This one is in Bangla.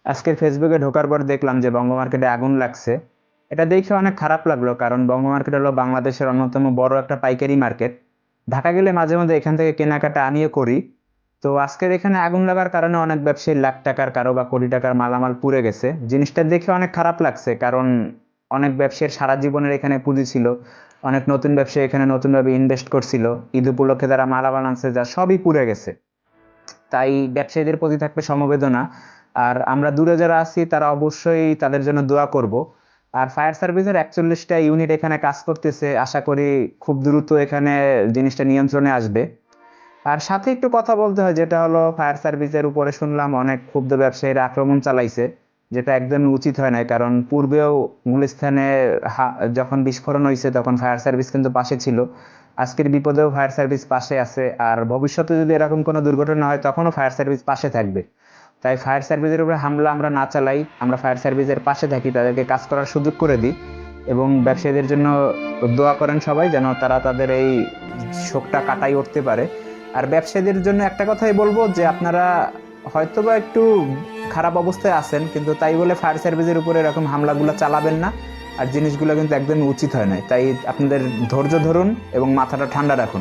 আজকের ফেসবুকে ঢোকার পর দেখলাম যে বঙ্গ মার্কেটে আগুন লাগছে। এটা দেখে অনেক খারাপ লাগলো, কারণ বঙ্গ মার্কেট হলো বাংলাদেশের অন্যতম বড় একটা পাইকারি মার্কেট। ঢাকা গেলে মাঝে মাঝে এখান থেকে কেনাকাটা আমিও করি। তো আজকের এখানে আগুন লাগার কারণে অনেক ব্যবসায়ী লাখ টাকার, কারো বা কোটি টাকার মালামাল পুড়ে গেছে। জিনিসটা দেখে অনেক খারাপ লাগছে, কারণ অনেক ব্যবসায়ীর সারা জীবনের এখানে পুঁজি ছিল। অনেক নতুন ব্যবসায়ী এখানে নতুনভাবে ইনভেস্ট করছিল। ঈদ উপলক্ষে তারা মালামাল আনছে, যা সবই পুড়ে গেছে। তাই ব্যবসায়ীদের প্রতি থাকবে সমবেদনা। আর আমরা দূরে যারা আছি তারা অবশ্যই তাদের জন্য দোয়া করব। আর ফায়ার সার্ভিসের 41টা ইউনিট এখানে কাজ করতেছে, আশা করি খুব দ্রুত এখানে জিনিসটা নিয়ন্ত্রণে আসবে। আর সাথে একটু কথা বলতে হয়, যেটা হলো ফায়ার সার্ভিসের উপরে শুনলাম অনেক ক্ষুব্ধ ব্যবসায়ীরা আক্রমণ চালাইছে, যেটা একদমই উচিত হয় না। কারণ পূর্বেও গুলিস্তানে যখন বিস্ফোরণ হয়েছে তখন ফায়ার সার্ভিস কিন্তু পাশে ছিল। আজকের বিপদেও ফায়ার সার্ভিস পাশে আছে, আর ভবিষ্যতে যদি এরকম কোনো দুর্ঘটনা হয় তখনও ফায়ার সার্ভিস পাশে থাকবে। তাই ফায়ার সার্ভিসের উপরে হামলা আমরা না চালাই, আমরা ফায়ার সার্ভিসের পাশে থাকি, তাদেরকে কাজ করার সুযোগ করে দিই। এবং ব্যবসায়ীদের জন্য দোয়া করেন সবাই, যেন তারা তাদের এই শোকটা কাটাই উঠতে পারে। আর ব্যবসায়ীদের জন্য একটা কথাই বলবো, যে আপনারা হয়তোবা একটু খারাপ অবস্থায় আছেন, কিন্তু তাই বলে ফায়ার সার্ভিসের উপরে এরকম হামলাগুলো চালাবেন না। আর জিনিসগুলো কিন্তু একদমই উচিত হয় না। তাই আপনাদের ধৈর্য ধরুন এবং মাথাটা ঠান্ডা রাখুন।